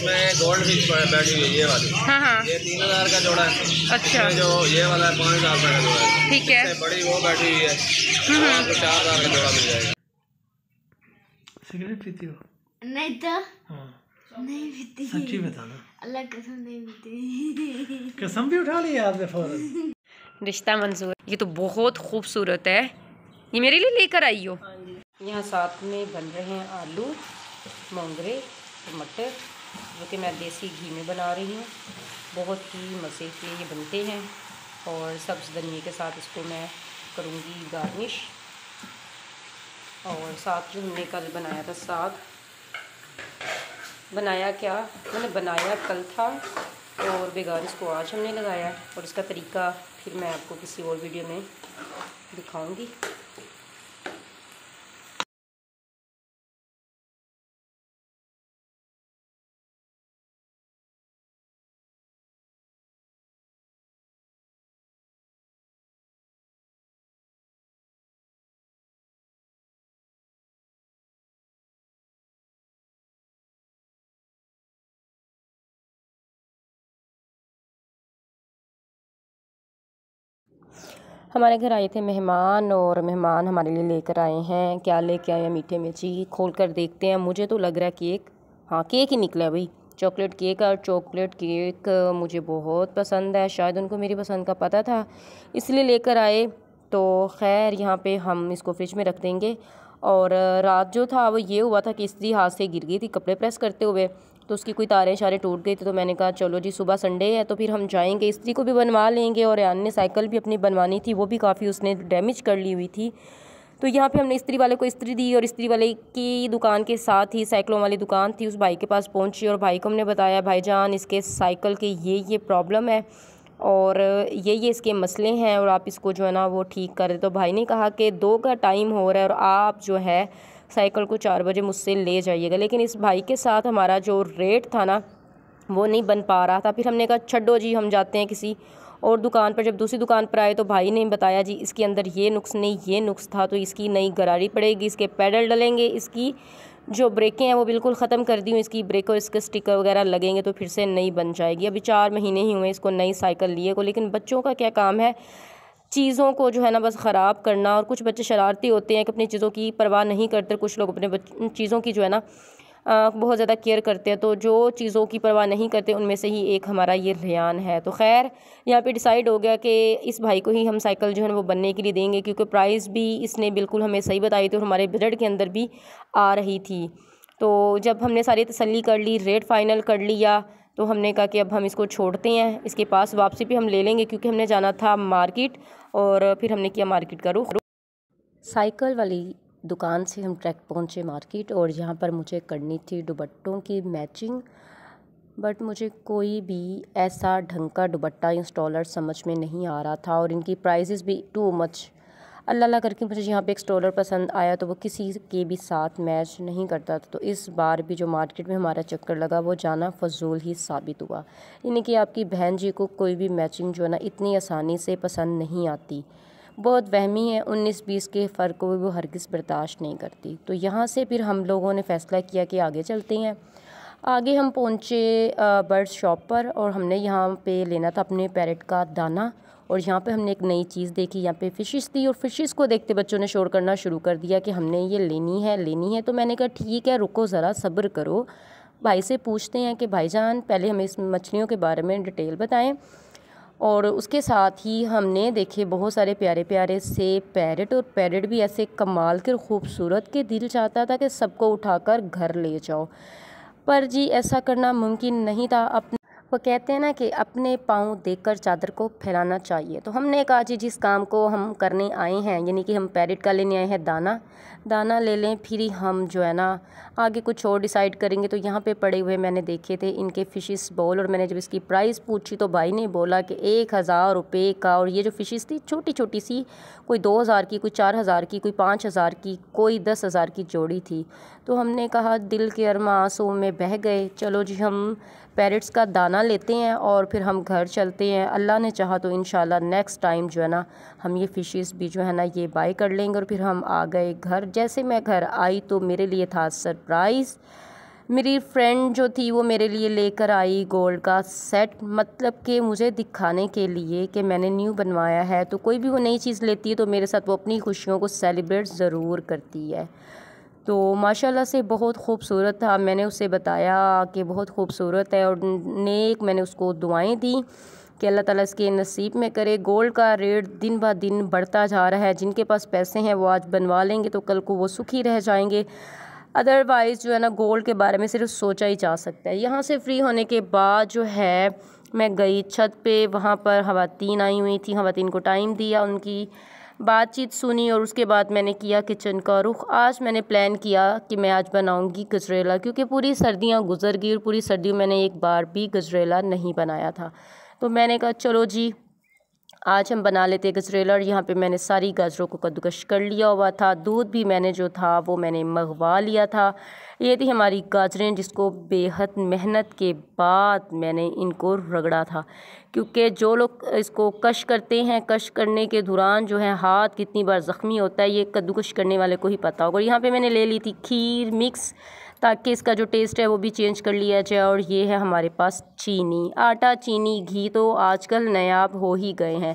इसमें gold fish बैठी हुई है ये वाली। हाँ। ये 3000 का जोड़ा है। अच्छा। जो ये वाला है 5000 रुपये का जोड़ा है। ठीक है। बड़ी वो बैठी हुई है, आपको 4000 का जोड़ा मिल जाएगा। सिगरेट पीती हो? नहीं तो हाँ। नहीं पीती। सच्ची बताना। अल्लाह कसम नहीं पीती। कसम भी उठा ली आपने फौरन। रिश्ता मंजूर। ये तो बहुत खूबसूरत है, ये मेरे लिए लेकर आई हो। यहाँ साथ में बन रहे हैं आलू, मोंगरे और मटर, जो कि मैं देसी घी में बना रही हूँ। बहुत ही मज़े के ये बनते हैं और सब्ज़ धनिए के साथ इसको मैं करूँगी गार्निश। और साथ जो हमने कल बनाया था साग, बनाया क्या मैंने बनाया कल था और बेगार इसको आज हमने लगाया, और इसका तरीका फिर मैं आपको किसी और वीडियो में दिखाऊंगी। हमारे घर आए थे मेहमान और मेहमान हमारे लिए लेकर आए हैं। क्या लेके आए हैं? मीठे में जी, खोल कर देखते हैं। मुझे तो लग रहा है केक, हाँ केक ही निकला है भाई, चॉकलेट केक। और चॉकलेट केक मुझे बहुत पसंद है, शायद उनको मेरी पसंद का पता था इसलिए लेकर आए। तो खैर यहाँ पे हम इसको फ्रिज में रख देंगे। और रात जो था वो ये हुआ था कि इस्त्री हाथ से गिर गई थी कपड़े प्रेस करते हुए, तो उसकी कोई तारें शारे टूट गई थी। तो मैंने कहा चलो जी सुबह संडे है तो फिर हम जाएंगे, इस्त्री को भी बनवा लेंगे। और यान ने साइकिल भी अपनी बनवानी थी, वो भी काफ़ी उसने डैमेज कर ली हुई थी। तो यहाँ पे हमने इस्त्री वाले को इस्त्री दी और इस्त्री वाले की दुकान के साथ ही साइकिलों वाली दुकान थी, उस भाई के पास पहुँची और भाई को हमने बताया भाईजान इसके साइकिल के ये प्रॉब्लम है और ये इसके मसले हैं और आप इसको जो है ना वो ठीक कर दे। तो भाई ने कहा कि 2 का टाइम हो रहा है और आप जो है साइकिल को 4 बजे मुझसे ले जाइएगा। लेकिन इस भाई के साथ हमारा जो रेट था ना वो नहीं बन पा रहा था। फिर हमने कहा छड्डो जी हम जाते हैं किसी और दुकान पर। जब दूसरी दुकान पर आए तो भाई ने बताया जी इसके अंदर ये नुक्स नहीं ये नुक्स था, तो इसकी नई गरारी पड़ेगी, इसके पैडल डलेंगे, इसकी जो ब्रेकें हैं वो बिल्कुल ख़त्म कर दी हूँ, इसकी ब्रेक और इसके स्टिकर वगैरह लगेंगे तो फिर से नई बन जाएगी। अभी 4 महीने ही हुए इसको नई साइकिल लिए को। लेकिन बच्चों का क्या काम है चीज़ों को जो है ना बस ख़राब करना। और कुछ बच्चे शरारती होते हैं कि अपनी चीज़ों की परवाह नहीं करते, कुछ लोग अपने चीज़ों की जो है ना बहुत ज़्यादा केयर करते हैं। तो जो चीज़ों की परवाह नहीं करते उनमें से ही एक हमारा ये रेयान है। तो खैर यहाँ पे डिसाइड हो गया कि इस भाई को ही हम साइकिल जो है वो बनने के लिए देंगे, क्योंकि प्राइस भी इसने बिल्कुल हमें सही बताई थी और हमारे बजट के अंदर भी आ रही थी। तो जब हमने सारी तसल्ली कर ली, रेट फ़ाइनल कर लिया, तो हमने कहा कि अब हम इसको छोड़ते हैं। इसके पास वापसी भी हम ले लेंगे क्योंकि हमने जाना था मार्केट और फिर हमने किया मार्केट का रुख। साइकिल वाली दुकान से हम ट्रैक पहुंचे मार्केट और यहाँ पर मुझे करनी थी दुपट्टों की मैचिंग, बट मुझे कोई भी ऐसा ढंग का दुपट्टा इंस्टॉलर समझ में नहीं आ रहा था और इनकी प्राइसेस भी टू मच। अल्लाह करके मुझे यहाँ पे एक स्टॉलर पसंद आया तो वो किसी के भी साथ मैच नहीं करता था। तो इस बार भी जो मार्केट में हमारा चक्कर लगा वो जाना फजूल ही साबित हुआ। यानी कि आपकी बहन जी को कोई भी मैचिंग जो है ना इतनी आसानी से पसंद नहीं आती, बहुत वहमी है, 19-20 के फ़र्क को वो हरगिज़ बर्दाश्त नहीं करती। तो यहाँ से फिर हम लोगों ने फ़ैसला किया कि आगे चलते हैं। आगे हम पहुँचे बर्ड शॉप पर और हमने यहाँ पे लेना था अपने पैरेट का दाना। और यहाँ पे हमने एक नई चीज़ देखी, यहाँ पे फ़िशेस थी और फ़िशेस को देखते बच्चों ने शोर करना शुरू कर दिया कि हमने ये लेनी है। तो मैंने कहा ठीक है रुको ज़रा सब्र करो, भाई से पूछते हैं कि भाईजान पहले हमें इस मछलियों के बारे में डिटेल बताएं। और उसके साथ ही हमने देखे बहुत सारे प्यारे प्यारे से पैरेट, और पैरेट भी ऐसे कमाल के खूबसूरत के दिल चाहता था कि सबको उठाकर घर ले जाओ, पर जी ऐसा करना मुमकिन नहीं था। वो कहते हैं ना कि अपने पाँव देखकर चादर को फैलाना चाहिए। तो हमने कहा जी जिस काम को हम करने आए हैं, यानी कि हम पैरेट का लेने आए हैं दाना ले लें, फिर ही हम जो है ना आगे कुछ और डिसाइड करेंगे। तो यहाँ पे पड़े हुए मैंने देखे थे इनके फ़िशेस बॉल, और मैंने जब इसकी प्राइस पूछी तो भाई ने बोला कि 1000 रुपये का। और ये जो फ़िशेस थी छोटी छोटी सी, कोई 2000 की, कोई 4000 की, कोई 5000 की, कोई 10,000 की जोड़ी थी। तो हमने कहा दिल के अरमा आंसू में बह गए, चलो जी हम पैरेट्स का दाना लेते हैं और फिर हम घर चलते हैं। अल्लाह ने चाहा तो इंशाल्लाह नेक्स्ट टाइम जो है ना हम ये फ़िशेस भी जो है ना ये बाय कर लेंगे। और फिर हम आ गए घर। जैसे मैं घर आई तो मेरे लिए था सरप्राइज़, मेरी फ्रेंड जो थी वो मेरे लिए लेकर आई गोल्ड का सेट, मतलब कि मुझे दिखाने के लिए कि मैंने न्यू बनवाया है। तो कोई भी वो नई चीज़ लेती है तो मेरे साथ वो अपनी खुशियों को सेलिब्रेट ज़रूर करती है। तो माशाल्लाह से बहुत खूबसूरत था। मैंने उसे बताया कि बहुत खूबसूरत है और नेक मैंने उसको दुआएं दी कि अल्लाह ताला इसके नसीब में करे। गोल्ड का रेट दिन ब दिन बढ़ता जा रहा है। जिनके पास पैसे हैं वो आज बनवा लेंगे तो कल को वो सुखी रह जाएंगे। अदरवाइज़ जो है ना, गोल्ड के बारे में सिर्फ सोचा ही जा सकता है। यहाँ से फ्री होने के बाद जो है मैं गई छत पे, वहाँ पर ख़वातीन आई हुई थी। ख़वातीन को टाइम दिया, उनकी बातचीत सुनी और उसके बाद मैंने किया किचन का रुख। आज मैंने प्लान किया कि मैं आज बनाऊंगी गजरेला, क्योंकि पूरी सर्दियां गुजर गई और पूरी सर्दियों मैंने एक बार भी गजरेला नहीं बनाया था। तो मैंने कहा चलो जी आज हम बना लेते गजरेला। और यहाँ पे मैंने सारी गाजरों को कद्दूकश कर लिया हुआ था। दूध भी मैंने जो था वो मैंने मंगवा लिया था। ये थी हमारी गाजरें जिसको बेहद मेहनत के बाद मैंने इनको रगड़ा था, क्योंकि जो लोग इसको कश करते हैं, कश करने के दौरान जो है हाथ कितनी बार ज़ख्मी होता है ये कद्दूकश करने वाले को ही पता होगा। और यहाँ पे मैंने ले ली थी खीर मिक्स, ताकि इसका जो टेस्ट है वो भी चेंज कर लिया जाए। और ये है हमारे पास चीनी, आटा, चीनी, घी तो आजकल नायाब हो ही गए हैं।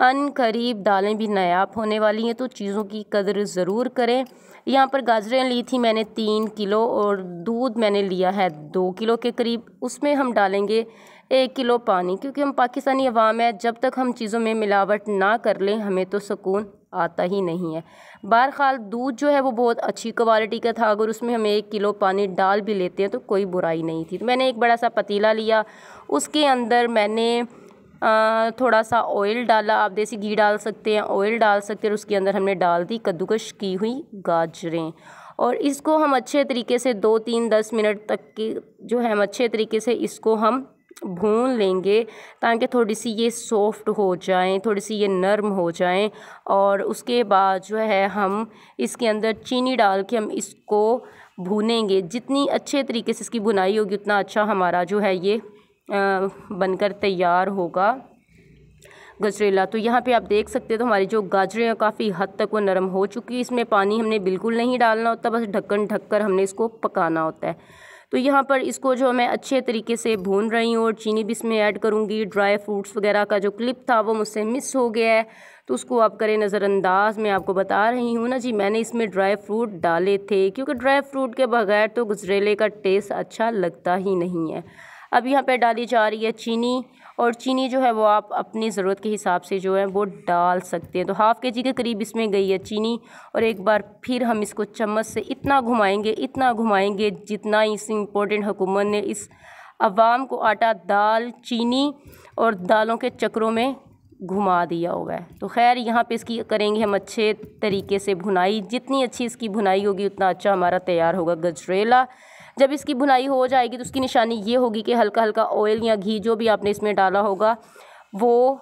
अन करीब दालें भी नायाब होने वाली हैं, तो चीज़ों की कदर ज़रूर करें। यहाँ पर गाजरें ली थी मैंने 3 किलो और दूध मैंने लिया है 2 किलो के करीब। उसमें हम डालेंगे 1 किलो पानी, क्योंकि हम पाकिस्तानी अवाम है, जब तक हम चीज़ों में मिलावट ना कर लें हमें तो सुकून आता ही नहीं है। बहरहाल दूध जो है वो बहुत अच्छी क्वालिटी का था। अगर उसमें हम 1 किलो पानी डाल भी लेते हैं तो कोई बुराई नहीं थी। तो मैंने एक बड़ा सा पतीला लिया, उसके अंदर मैंने थोड़ा सा ऑयल डाला। आप देसी घी डाल सकते हैं, ऑयल डाल सकते हैं। उसके अंदर हमने डाल दी कद्दूकश की हुई गाजरें और इसको हम अच्छे तरीके से 2-3-10 मिनट तक की जो है हम अच्छे तरीके से इसको हम भून लेंगे, ताकि थोड़ी सी ये सॉफ्ट हो जाएं, थोड़ी सी ये नरम हो जाएं। और उसके बाद जो है हम इसके अंदर चीनी डाल के हम इसको भूनेंगे। जितनी अच्छे तरीके से इसकी भुनाई होगी उतना अच्छा हमारा जो है ये बनकर तैयार होगा गजरेला। तो यहाँ पे आप देख सकते हो तो हमारी जो गाजरें हैं काफ़ी हद तक वो नरम हो चुकी है। इसमें पानी हमने बिल्कुल नहीं डालना होता, बस ढक्कन ढककर हमने इसको पकाना होता है। तो यहाँ पर इसको जो मैं अच्छे तरीके से भून रही हूँ और चीनी भी इसमें ऐड करूँगी। ड्राई फ्रूट्स वगैरह का जो क्लिप था वो मुझसे मिस हो गया है, तो उसको आप करें नज़रअंदाज। मैं आपको बता रही हूँ ना जी, मैंने इसमें ड्राई फ्रूट डाले थे, क्योंकि ड्राई फ्रूट के बगैर तो गजरेले का टेस्ट अच्छा लगता ही नहीं है। अब यहाँ पे डाली जा रही है चीनी, और चीनी जो है वो आप अपनी ज़रूरत के हिसाब से जो है वो डाल सकते हैं। तो हाफ़ के जी के करीब इसमें गई है चीनी। और एक बार फिर हम इसको चम्मच से इतना घुमाएंगे जितना इस इम्पोर्टेंट हुकूमत ने इस अवाम को आटा, दाल, चीनी और दालों के चक्रों में घुमा दिया हुआ है। तो खैर यहाँ पे इसकी करेंगे हम अच्छे तरीके से भुनाई। जितनी अच्छी इसकी भुनाई होगी उतना अच्छा हमारा तैयार होगा गजरेला। जब इसकी भुनाई हो जाएगी तो उसकी निशानी ये होगी कि हल्का हल्का ऑयल या घी जो भी आपने इसमें डाला होगा वो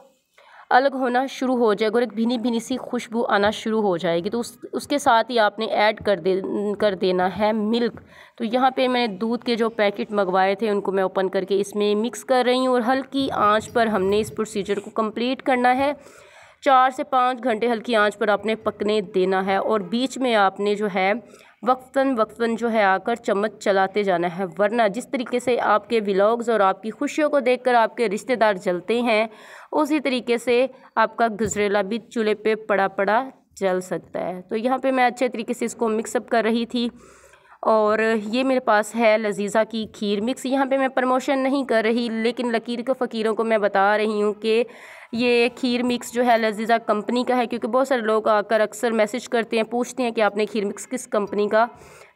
अलग होना शुरू हो जाएगा और एक भीनी भीनी सी खुशबू आना शुरू हो जाएगी। तो उसके साथ ही आपने ऐड कर देना है मिल्क। तो यहाँ पे मैंने दूध के जो पैकेट मंगवाए थे उनको मैं ओपन करके इसमें मिक्स कर रही हूँ और हल्की आंच पर हमने इस प्रोसीजर को कंप्लीट करना है। 4 से 5 घंटे हल्की आंच पर आपने पकने देना है और बीच में आपने जो है वक्फन जो है आकर चम्मच चलाते जाना है, वरना जिस तरीके से आपके व्लॉग्स और आपकी खुशियों को देखकर आपके रिश्तेदार जलते हैं उसी तरीके से आपका गजरेला भी चूल्हे पे पड़ा पड़ा जल सकता है। तो यहाँ पे मैं अच्छे तरीके से इसको मिक्सअप कर रही थी और ये मेरे पास है लजीज़ा की खीर मिक्स। यहाँ पे मैं प्रमोशन नहीं कर रही, लेकिन लकीर के फ़कीरों को मैं बता रही हूँ कि ये खीर मिक्स जो है लजीज़ा कंपनी का है, क्योंकि बहुत सारे लोग आकर अक्सर मैसेज करते हैं, पूछते हैं कि आपने खीर मिक्स किस कंपनी का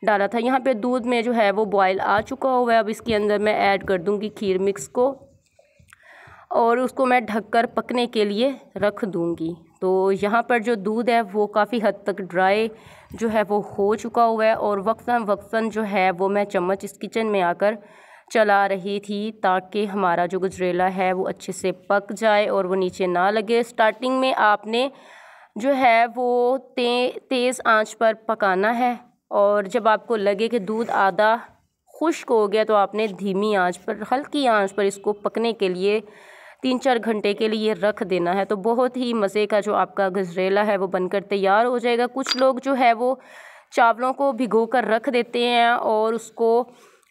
डाला था। यहाँ पे दूध में जो है वो बॉयल आ चुका हुआ है। अब इसके अंदर मैं ऐड कर दूँगी खीर मिक्स को और उसको मैं ढककर पकने के लिए रख दूँगी। तो यहाँ पर जो दूध है वो काफ़ी हद तक ड्राई जो है वो हो चुका हुआ है और वक्फन जो है वो मैं चम्मच इस किचन में आकर चला रही थी ताकि हमारा जो गजरेला है वो अच्छे से पक जाए और वो नीचे ना लगे। स्टार्टिंग में आपने जो है वो तेज़ आंच पर पकाना है और जब आपको लगे कि दूध आधा खुश्क हो गया तो आपने धीमी आंच पर, हल्की आंच पर इसको पकने के लिए 3-4 घंटे के लिए रख देना है। तो बहुत ही मज़े का जो आपका गजरेला है वो बनकर तैयार हो जाएगा। कुछ लोग जो है वो चावलों को भिगो कर रख देते हैं और उसको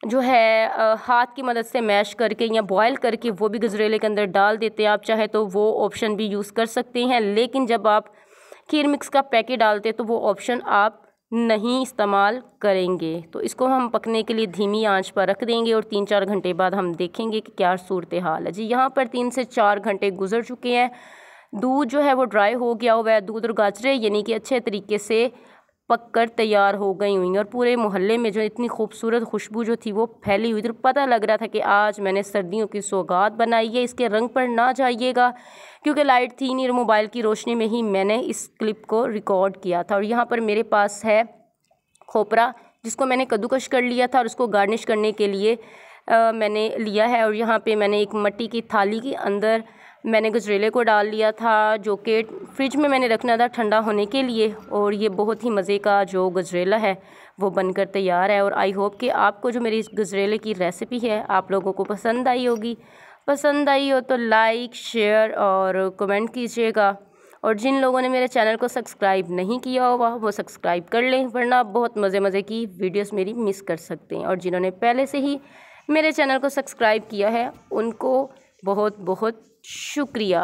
जो है हाथ की मदद से मैश करके या बॉयल करके वो भी गजरेले के अंदर डाल देते हैं। आप चाहे तो वो ऑप्शन भी यूज़ कर सकते हैं, लेकिन जब आप खीर मिक्स का पैकेट डालते हैं तो वो ऑप्शन आप नहीं इस्तेमाल करेंगे। तो इसको हम पकने के लिए धीमी आंच पर रख देंगे और 3-4 घंटे बाद हम देखेंगे कि क्या सूरत हाल है। जी यहाँ पर 3 से 4 घंटे गुजर चुके हैं। दूध जो है वो ड्राई हो गया हुआ है। दूध और गाजरें यानी कि अच्छे तरीके से पक कर तैयार हो गई हुई, और पूरे मोहल्ले में जो इतनी खूबसूरत खुशबू जो थी वो फैली हुई थी। तो पता लग रहा था कि आज मैंने सर्दियों की सौगात बनाई है। इसके रंग पर ना जाइएगा क्योंकि लाइट थी नहीं और मोबाइल की रोशनी में ही मैंने इस क्लिप को रिकॉर्ड किया था। और यहाँ पर मेरे पास है खोपरा जिसको मैंने कद्दूकश कर लिया था और उसको गार्निश करने के लिए मैंने लिया है। और यहाँ पे मैंने एक मिट्टी की थाली के अंदर मैंने गजरेले को डाल लिया था, जो कि फ्रिज में मैंने रखना था ठंडा होने के लिए। और ये बहुत ही मज़े का जो गजरेला है वो बनकर तैयार है। और आई होप कि आपको जो मेरी इस गजरेले की रेसिपी है आप लोगों को पसंद आई होगी। पसंद आई हो तो लाइक, शेयर और कमेंट कीजिएगा। और जिन लोगों ने मेरे चैनल को सब्सक्राइब नहीं किया होगा वो सब्सक्राइब कर लें, वरना आप बहुत मज़े की वीडियोस मेरी मिस कर सकते हैं। और जिन्होंने पहले से ही मेरे चैनल को सब्सक्राइब किया है उनको बहुत बहुत शुक्रिया।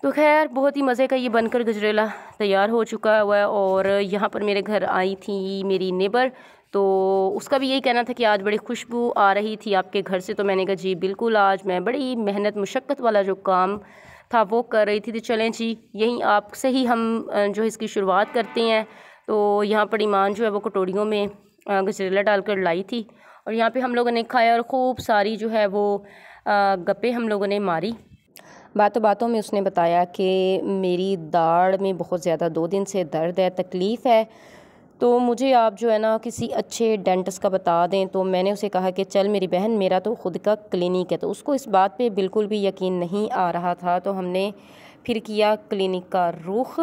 तो खैर बहुत ही मज़े का ये बनकर गजरेला तैयार हो चुका हुआ है। और यहाँ पर मेरे घर आई थी मेरी नेबर, तो उसका भी यही कहना था कि आज बड़ी खुशबू आ रही थी आपके घर से। तो मैंने कहा जी बिल्कुल, आज मैं बड़ी मेहनत मुशक्क़त वाला जो काम था वो कर रही थी। तो चलें जी यहीं आपसे ही हम जो है इसकी शुरुआत करते हैं। तो यहाँ पर ईमान जो है वो कटोरियों में गजरेला डालकर लाई थी और यहाँ पे हम लोगों ने खाया और ख़ूब सारी जो है वो गप्पे हम लोगों ने मारी। बातों बातों में उसने बताया कि मेरी दाढ़ में बहुत ज़्यादा 2 दिन से दर्द है, तकलीफ़ है, तो मुझे आप जो है ना किसी अच्छे डेंटिस्ट का बता दें। तो मैंने उसे कहा कि चल मेरी बहन, मेरा तो ख़ुद का क्लिनिक है। तो उसको इस बात पे बिल्कुल भी यकीन नहीं आ रहा था। तो हमने फिर किया क्लिनिक का रुख।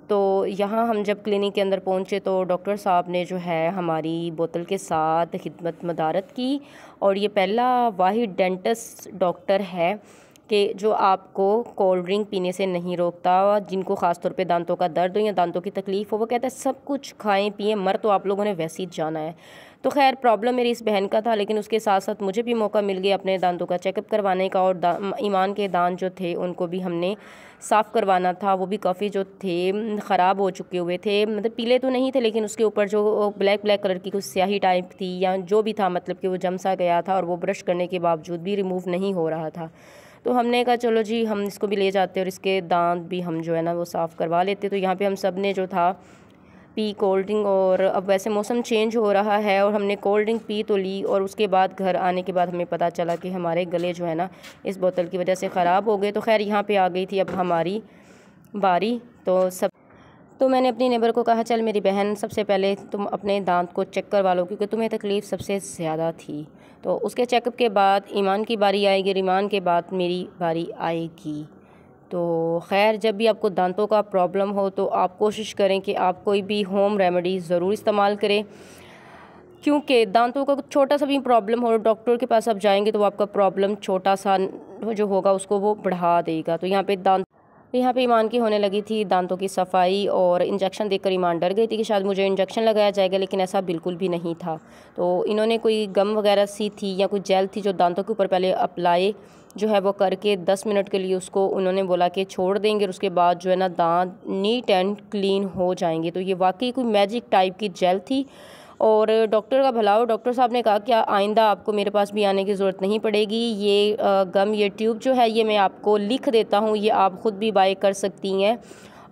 तो यहाँ हम जब क्लिनिक के अंदर पहुँचे तो डॉक्टर साहब ने जो है हमारी बोतल के साथ खिदमत मदारत की। और ये पहला वाहिद डेंटिस्ट डॉक्टर है कि जो आपको कोल्ड ड्रिंक पीने से नहीं रोकता। जिनको ख़ास तौर पे दांतों का दर्द हो या दांतों की तकलीफ़ हो, वो कहता है सब कुछ खाएं पिएं, मर तो आप लोगों ने वैसे ही जाना है। तो खैर प्रॉब्लम मेरी इस बहन का था, लेकिन उसके साथ साथ मुझे भी मौका मिल गया अपने दांतों का चेकअप करवाने का। और ईमान के दांत जो थे उनको भी हमने साफ़ करवाना था। वो भी काफ़ी जो थे ख़राब हो चुके हुए थे, मतलब पीले तो नहीं थे लेकिन उसके ऊपर जो ब्लैक कलर की कुछ स्याही टाइप थी या जो भी था, मतलब कि वो जम सा गया था और वो ब्रश करने के बावजूद भी रिमूव नहीं हो रहा था। तो हमने कहा चलो जी हम इसको भी ले जाते और इसके दांत भी हम जो है ना वो साफ़ करवा लेते। तो यहाँ पे हम सब ने जो था पी कोल्ड ड्रिंक। और अब वैसे मौसम चेंज हो रहा है और हमने कोल्ड ड्रिंक पी तो ली, और उसके बाद घर आने के बाद हमें पता चला कि हमारे गले जो है ना इस बोतल की वजह से ख़राब हो गए। तो खैर यहाँ पे आ गई थी अब हमारी बारी। तो मैंने अपनी नेबर को कहा चल मेरी बहन, सबसे पहले तुम अपने दांत को चेक करवा लो क्योंकि तुम्हें तकलीफ़ सबसे ज़्यादा थी। तो उसके चेकअप के बाद ईमान की बारी आएगी, ईमान के बाद मेरी बारी आएगी। तो खैर जब भी आपको दांतों का प्रॉब्लम हो तो आप कोशिश करें कि आप कोई भी होम रेमेडी ज़रूर इस्तेमाल करें, क्योंकि दांतों का छोटा सा भी प्रॉब्लम हो डॉक्टर के पास आप जाएंगे तो आपका प्रॉब्लम छोटा सा जो होगा उसको वो बढ़ा देगा। तो यहाँ पे ईमान की होने लगी थी दांतों की सफाई, और इंजेक्शन देखकर ईमान डर गई थी कि शायद मुझे इंजेक्शन लगाया जाएगा, लेकिन ऐसा बिल्कुल भी नहीं था। तो इन्होंने कोई गम वगैरह सी थी या कोई जेल थी जो दांतों के ऊपर पहले अप्लाई जो है वो करके 10 मिनट के लिए उसको उन्होंने बोला कि छोड़ देंगे और उसके बाद जो है ना दांत नीट एंड क्लीन हो जाएंगे। तो ये वाकई कोई मैजिक टाइप की जेल थी और डॉक्टर का भला हो। डॉक्टर साहब ने कहा कि आइंदा आपको मेरे पास भी आने की ज़रूरत नहीं पड़ेगी। ये गम, ये ट्यूब जो है ये मैं आपको लिख देता हूँ, ये आप ख़ुद भी बाय कर सकती हैं।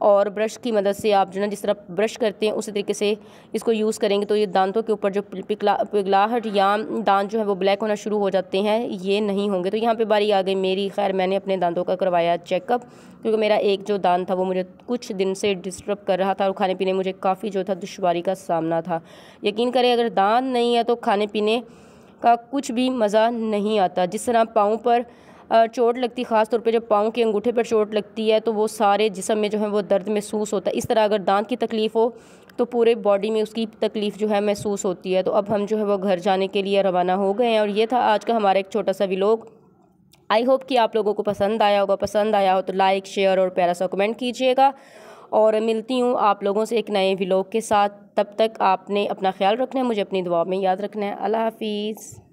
और ब्रश की मदद से आप जो ना जिस तरह ब्रश करते हैं उसी तरीके से इसको यूज़ करेंगे तो ये दांतों के ऊपर जो पिघलाहट या दांत जो है वो ब्लैक होना शुरू हो जाते हैं, ये नहीं होंगे। तो यहाँ पे बारी आ गई मेरी। खैर मैंने अपने दांतों का करवाया चेकअप, क्योंकि मेरा एक जो दांत था वो मुझे कुछ दिन से डिस्टर्ब कर रहा था और खाने पीने मुझे काफ़ी जो था दुश्वारी का सामना था। यकीन करें अगर दांत नहीं है तो खाने पीने का कुछ भी मज़ा नहीं आता। जिस तरह पाँव पर चोट लगती, ख़ास तौर पे जब पाँव के अंगूठे पर चोट लगती है तो वो सारे जिस्म में जो है वो दर्द महसूस होता है। इस तरह अगर दांत की तकलीफ़ हो तो पूरे बॉडी में उसकी तकलीफ़ जो है महसूस होती है। तो अब हम जो है वो घर जाने के लिए रवाना हो गए हैं। और ये था आज का हमारा एक छोटा सा व्लॉग। आई होप कि आप लोगों को पसंद आया होगा। पसंद आया हो तो लाइक, शेयर और प्यारा सा कमेंट कीजिएगा। और मिलती हूँ आप लोगों से एक नए व्लॉग के साथ। तब तक आपने अपना ख्याल रखना है, मुझे अपनी दुआ में याद रखना है। अल्लाह हाफिज़।